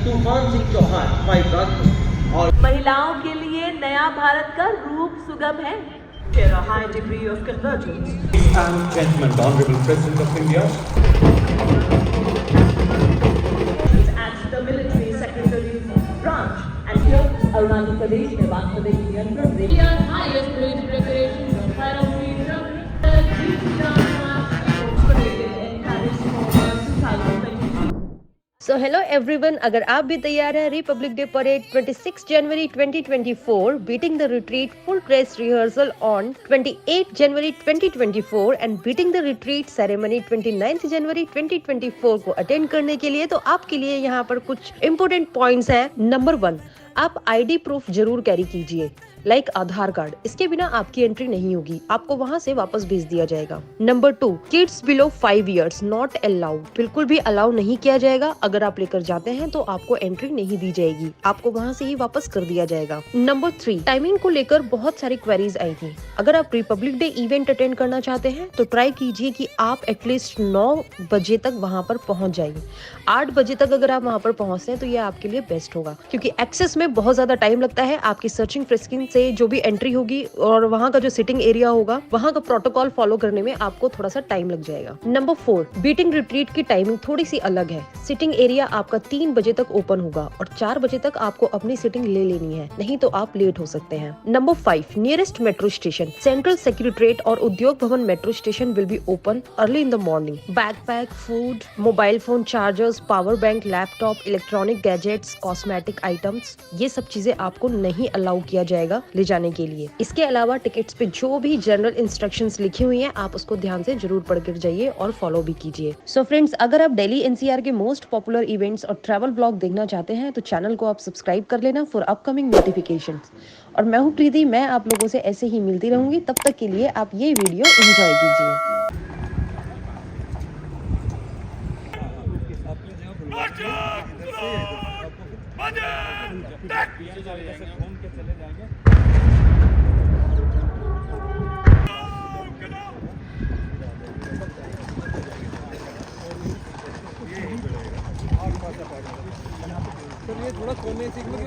तूफान सिंह चौहान भाई राजपूत और महिलाओं के लिए नया भारत का रूप सुगम है. Share a high degree of convergence. And gentlemen, the Honorable President of India. At the military secretary's branch, and here Arunachal Pradesh में वास्तविक नियंत्रण रेखा. India's highest military decoration of Paramount so hello everyone, अगर आप भी तैयार हैं Republic day parade 26 January 2024, beating the retreat full dress rehearsal on 28 January 2024 and beating the retreat ceremony 29 जनवरी 2024 को attend करने के लिए, तो आपके लिए यहाँ पर कुछ इंपोर्टेंट पॉइंट्स हैं. नंबर 1, आप आईडी प्रूफ जरूर कैरी कीजिए, लाइक आधार कार्ड. इसके बिना आपकी एंट्री नहीं होगी, आपको वहाँ से वापस भेज दिया जाएगा. Number 2, kids below 5 years not allowed, बिल्कुल भी अलाउ नहीं किया जाएगा. अगर आप लेकर जाते हैं तो आपको एंट्री नहीं दी जाएगी, आपको वहाँ से ही वापस कर दिया जाएगा. नंबर 3, टाइमिंग को लेकर बहुत सारी क्वेरीज आई थी. अगर आप रिपब्लिक डे इवेंट अटेंड करना चाहते हैं तो ट्राई कीजिए कि आप एटलीस्ट 9 बजे तक वहाँ पर पहुँच जाइए. 8 बजे तक अगर आप वहाँ पर पहुँचते हैं तो ये आपके लिए बेस्ट होगा, क्योंकि एक्सेस में बहुत ज्यादा टाइम लगता है. आपकी सर्चिंग फ्रिस्किंग से जो भी एंट्री होगी और वहाँ का जो सिटिंग एरिया होगा, वहाँ का प्रोटोकॉल फॉलो करने में आपको थोड़ा सा टाइम लग जाएगा. नंबर 4, बीटिंग रिट्रीट की टाइमिंग थोड़ी सी अलग है. सिटिंग एरिया आपका 3 बजे तक ओपन होगा और 4 बजे तक आपको अपनी सिटिंग ले लेनी है, नहीं तो आप लेट हो सकते हैं. Number 5, nearest metro station, central secretariat और उद्योग भवन metro station will be open early in the morning. Backpack, food, mobile phone chargers, power bank, laptop, electronic gadgets, cosmetic items, ये सब चीजें आपको नहीं अलाउ किया जाएगा ले जाने के लिए. इसके अलावा टिकट्स पे जो भी जनरल इंस्ट्रक्शंस लिखी हुई हैं, आप उसको ध्यान से जरूर पढ़ कर जाइए और फॉलो भी कीजिए. सो फ्रेंड्स, अगर आप दिल्ली एनसीआर के मोस्ट पॉपुलर इवेंट्स और ट्रैवल ब्लॉग देखना चाहते हैं तो चैनल को आप सब्सक्राइब कर लेना फॉर अपकमिंग नोटिफिकेशंस. और मैं हूँ प्रीति, मैं आप लोगों से ऐसे ही मिलती रहूंगी. तब तक के लिए आप ये वीडियो एंजॉय कीजिए. ये थोड़ा कोने सीखने की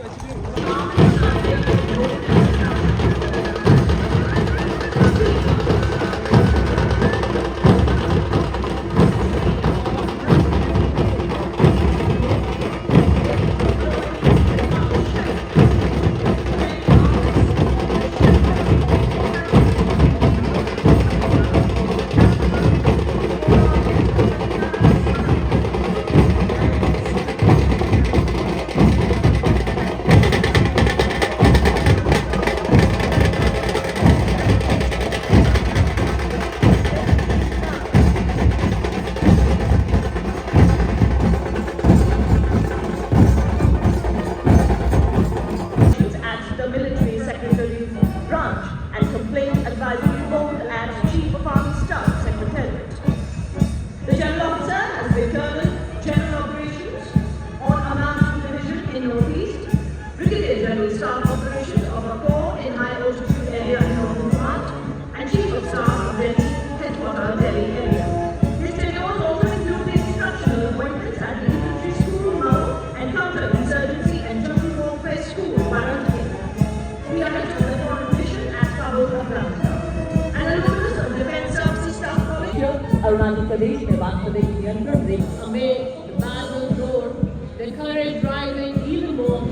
अरुणाचल प्रदेश में वास्तविक नियंत्रण रेखा. amid the battles roared, their courage rising even more,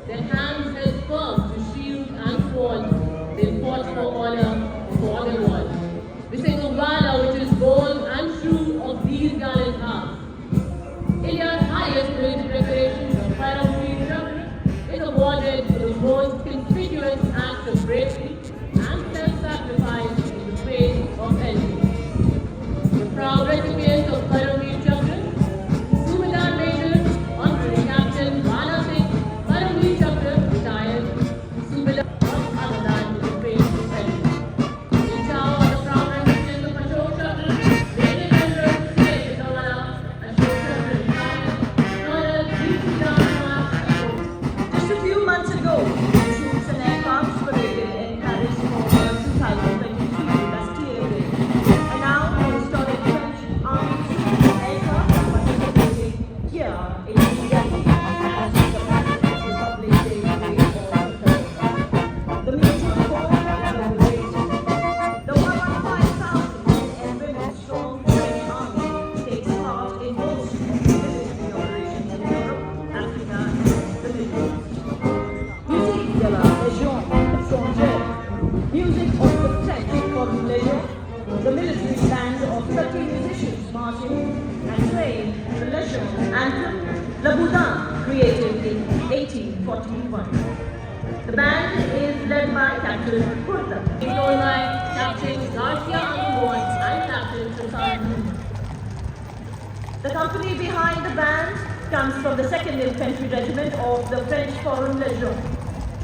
their hands held firm to shield and sword, they fought for honor for their world. We sing of valor which is bold and true of these gallant hearts. India's highest military decoration, the Paramount Chakra, is awarded for the most conspicuous act of bravery and self-sacrifice in the face of enemy. The proud recipients of Paramveer Chakra, Subedar Major, Honorary Captain Bala Singh, Paramveer Chakra, retired created in 1841. The band is led by Captain Kurta, Followed by Captain Garcia Angkor and Captain Prasad. The company behind the band comes from the 2nd Infantry Regiment of the French Foreign Legion.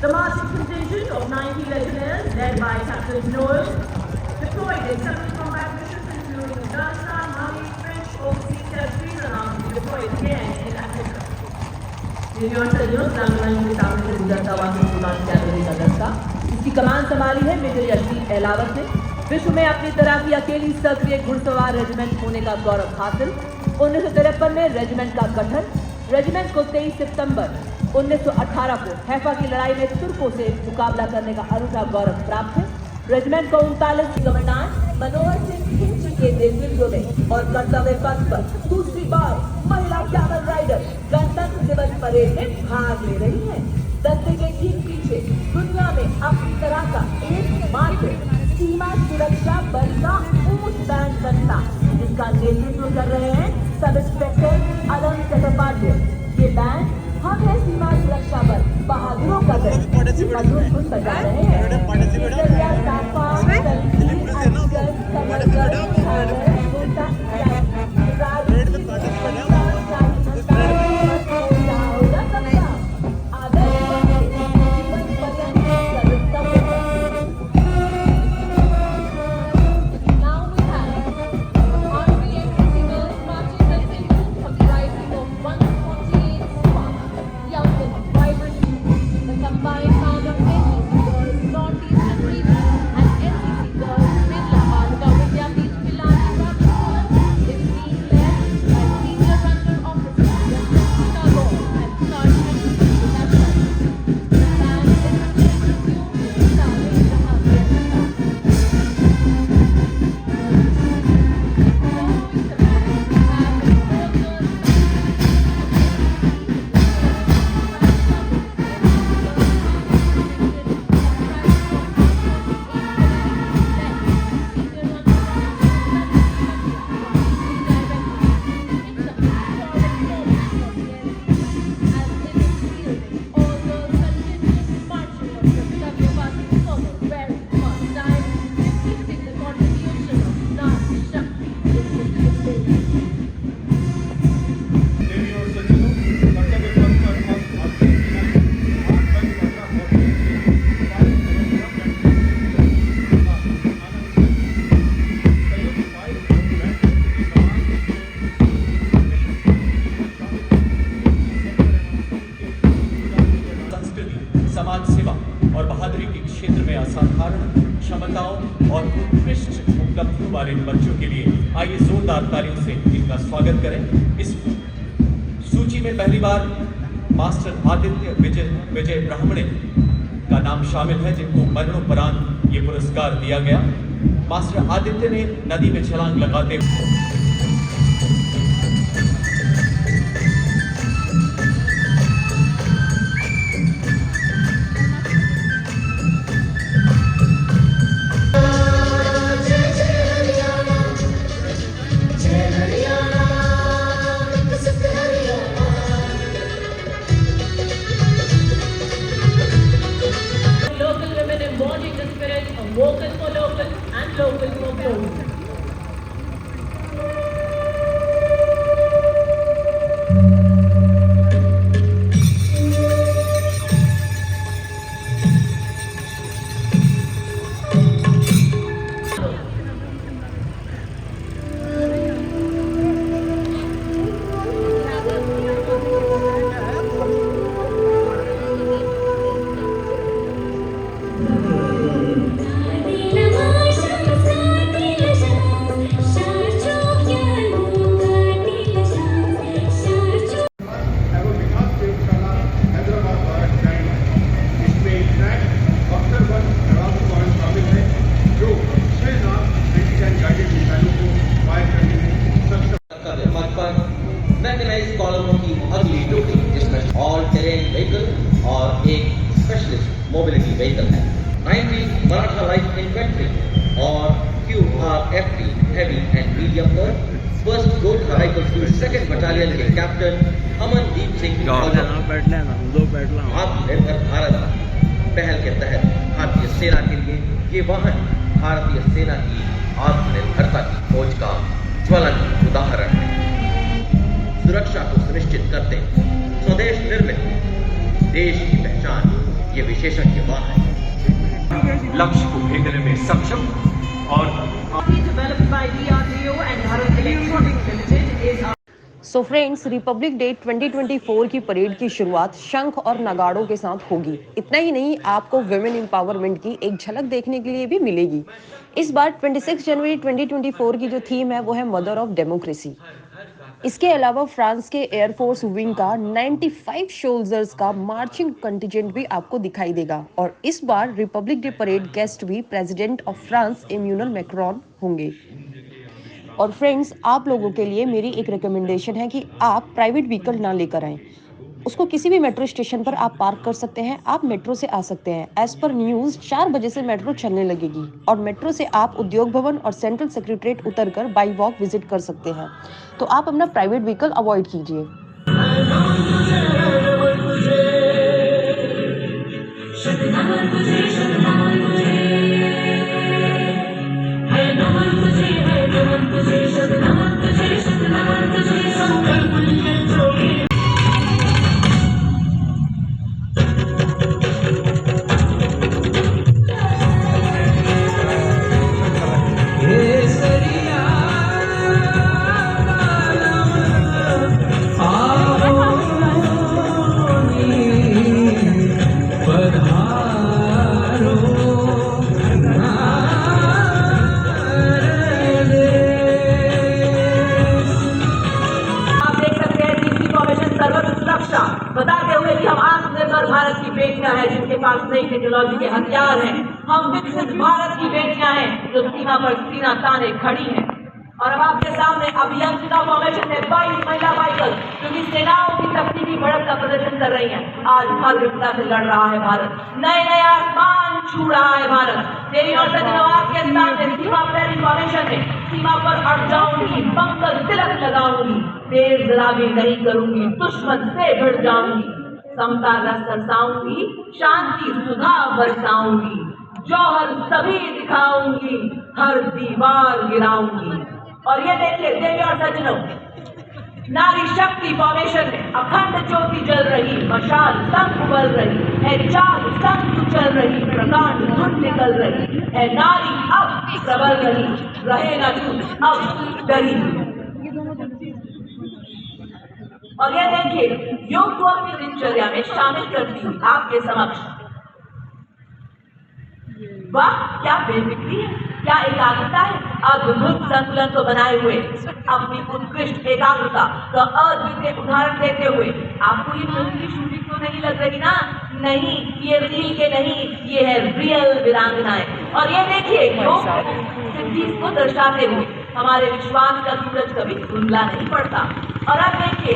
The marching contingent of 90 legionnaires, led by Captain Noel, deployed in several combat missions including Afghanistan, Mali, French overseas territories, and are to be deployed again in Africa. इसकी कमान संभाली है major Yashdeep Elavat ने। विश्व में अपनी तरह की अकेली सक्रिय घुड़सवार रेजिमेंट होने का गौरव हासिल। 1953 में रेजिमेंट का गठन। रेजिमेंट को 23 सितंबर 1918 को हैफा की लड़ाई में तुर्कों से मुकाबला करने का अनूठा गौरव प्राप्त है। रेजिमेंट को 39 कमांडेंट मनोहर सिंह खिंची के नेतृत्व में और कर्तव्य पथ पर दूसरी बार महिला कैमल राइडर गणतंत्र दिवस परेड में भाग ले रही है। दस्ते के ठीक पीछे दुनिया में अपनी तरह का एकमात्र सीमा सुरक्षा बल का ऊंट बैंड दस्ता, जिसका नेतृत्व कर रहे हैं सब इंस्पेक्टर अनंत चट्टोपाध्याय। ये बैंड हम है सीमा सुरक्षा बल बहादुरों का दल मजबूत बजा रहे हैं। समाज सेवा और बहादुरी के क्षेत्र में असाधारण क्षमताओं और उत्कृष्ट उपलब्धियों वाले बच्चों के लिए आइए जोरदार तालियों से इनका स्वागत करें। इस सूची में पहली बार मास्टर आदित्य विजय ब्राह्मणे का नाम शामिल है, जिनको मरणोपरांत ये पुरस्कार दिया गया। मास्टर आदित्य ने नदी में छलांग लगाते vocal for local and local for global. Mechanised कॉलमों की अगली टुकड़ी, जिसमें ऑल टेरेन व्हीकल और एक स्पेशलिस्ट मोबिलिटी व्हीकल है। 90 मराठा लाइट इन्फेंट्री और QRFT हैवी एंड मीडियम पर 1st गोरखा राइफल्स की 2nd बटालियन के कैप्टन अमनदीप सिंह आत्मनिर्भर भारत पहल के तहत भारतीय सेना के लिए ये वाहन भारतीय सेना की आत्मनिर्भरता की खोज का ज्वलंत उदाहरण है। सुरक्षा को सुनिश्चित करते स्वदेश निर्मित देश की पहचान ये विशेषज्ञ वाहन लक्ष्य को भेदने में सक्षम और developed by DRDO and Bharat Electronics Limited is so friends, Republic day 2024 की परेड की शुरुआत शंख और नगाड़ों के साथ होगी। इतना ही नहीं, आपको वुमेन एम्पावरमेंट की एक झलक देखने के लिए भी मिलेगी। इस बार 26 जनवरी 2024 की जो थीम है वो है मदर ऑफ डेमोक्रेसी। इसके अलावा फ्रांस के एयरफोर्स विंग का 95 सोल्जर्स का मार्चिंग कंटिजेंट भी आपको दिखाई देगा। और इस बार रिपब्लिक डे परेड गेस्ट भी president of France Emmanuel Macron होंगे। और फ्रेंड्स, आप लोगों के लिए मेरी एक रिकमेंडेशन है कि आप प्राइवेट व्हीकल ना लेकर आएं। उसको किसी भी मेट्रो स्टेशन पर आप पार्क कर सकते हैं। आप मेट्रो से आ सकते हैं। एज पर न्यूज़ 4 बजे से मेट्रो चलने लगेगी और मेट्रो से आप उद्योग भवन और सेंट्रल सेक्रेटरीट उतरकर बाई वॉक विजिट कर सकते हैं। तो आप अपना प्राइवेट व्हीकल अवॉइड कीजिए। बताते हुए कि हम आत्मनिर्भर भारत की बेटियां हैं जिनके पास नई टेक्नोलॉजी के हथियार हैं। हम विकसित भारत की बेटियां हैं जो सीमा पर सीना ताने खड़ी हैं। और अब आपके सामने अभियंत्रिका फॉर्मेशन में 22 महिला बाइकर्स जो कि सेनाओं की तकनीकी बढ़त का प्रदर्शन कर रही हैं। आज हर विपदा से लड़ रहा है भारत, नए नए आसमान छू रहा है भारत। देवी और सज्जनों, आपके सामने सीमा प्रेरी फॉर्मेशन में सीमा पर अड़ जाऊंगी, मंगल तिलक लगाऊंगी, देर जरा भी नहीं करूंगी, दुश्मन से भिड़ जाऊंगी, समता रस बरसाऊंगी, शांति सुधा बरसाऊंगी, जौहर सभी दिखाऊंगी, हर दीवार गिराऊंगी। और ये देखिए देवी और सज्जनों, नारी शक्ति फॉर्मेशन में अखंड ज्योति जल रही, मशाल संग उबल रही है, चाल संग चल रही, प्रकांड धुन निकल रही है, नारी अब सबल रही, रहे न तू अब डरी। और यह देखिए, योग को अपनी दिनचर्या में शामिल करती हूँ आपके समक्ष। वाह, क्या बेफिक्री है, क्या एकाग्रता है, अद्भुत संतुलन को बनाए हुए अपनी उत्कृष्ट एकाग्रता का अद्वितीय उदाहरण देते हुए आपको ये फिल्म की शूटिंग तो नहीं लग रही ना? नहीं, ये रील के नहीं, ये है रियल वीरांगनाएं। और ये देखिए, योग सिद्धि को दर्शाते हुए हमारे विश्वास का सूरज कभी धुंधला नहीं पड़ता। और अब देखिए,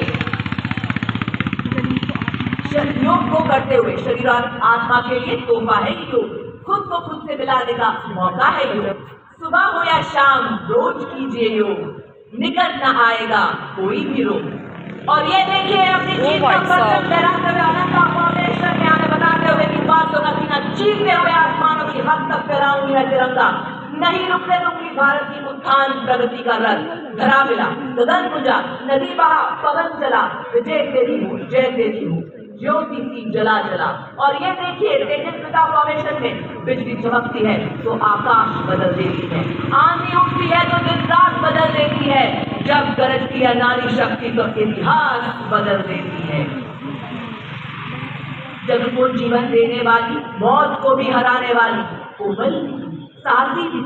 योग को करते हुए शरीर और आत्मा के लिए तोहफा है योग, खुद को खुद से मिलाने का मौका है योग। सुबह हो या शाम रोज कीजिए योग, निकट न आएगा कोई भी रोग। और ये देखिए, अपनी जीत का परचम लहराते हुए आनंद का फॉर्मेशन में हमें बताते हुए कि बातों का सीना चीरते हुए आसमानों की हद तक फहराऊंगी मैं तिरंगा, नहीं रुकने दूंगी भारत की उत्थान प्रगति का रथ। धरा मिला, गगन गुंजा, नदी बहा, पवन चला, विजय तेरी हो, जय तेरी हो, ज्योति सी जला जला। और ये देखिए, तेजस्विता फॉर्मेशन में बिजली चमकती है तो आकाश बदल देती है, आंधी उठती है तो दिन रात बदल देती है, जब गरजती है नारी शक्ति तो इतिहास बदल देती है। जग को जीवन देने वाली, मौत को भी हराने वाली, कोमल साहसी भी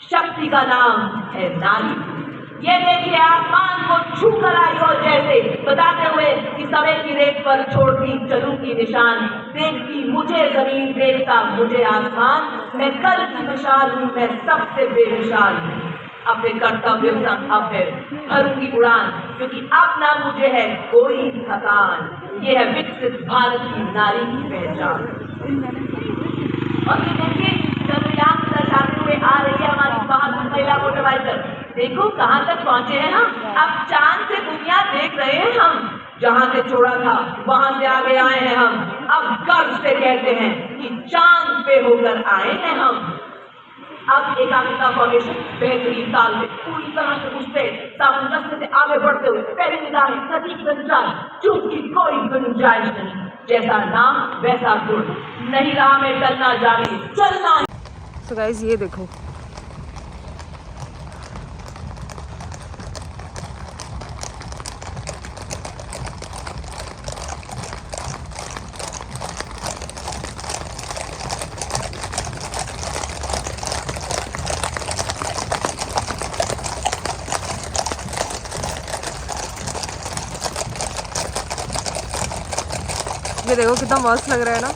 शक्ति का नाम है नारी। ये देखिए, आसमान को छू कर आई और जैसे बताते हुए कि समय की रेत पर छोड़ती चलूं की निशान, देखती मुझे जमीन, देखता मुझे आसमान, मैं कल की मिसाल हूँ, मैं सबसे बेमिसाल हूँ। अपने कर्तव्य संग अब मैं भरूंगी उड़ान, क्योंकि अब ना मुझे है कोई थकान। ये है विकसित भारत की नारी की पहचान। और ये देखिए, चंद्रयान दर्शाते हुए आ रही है हमारी बहादुर महिला मोटरबाइकर। देखो कहाँ तक पहुँचे हैं हम, अब चांद से दुनिया देख रहे हैं हम। जहां से छोड़ा था वहां से आगे आए हैं हम। अब गर्व से कहते हैं कि चांद पे होकर आए हैं हम। अब एकाग्रता फॉर्मेशन बेहतरीन ताल में पूरी तरह से उठते सामंजस्य से आगे बढ़ते हुए पहली निगाहें सटीक संचार, चूक की कोई गुंजाइश नहीं। जैसा नाम वैसा गुण, नहीं राह में टलना जाने चलना। तो गाइस ये देखो, ये देखो कितना मस्त लग रहा है ना।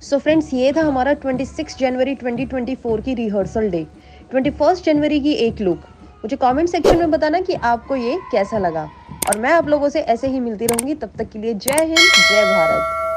सो फ्रेंड्स, ये था हमारा 26 जनवरी 2024 की रिहर्सल डे। 21 जनवरी की एक लुक। मुझे कमेंट सेक्शन में बताना कि आपको ये कैसा लगा, और मैं आप लोगों से ऐसे ही मिलती रहूंगी। तब तक के लिए जय हिंद, जय भारत।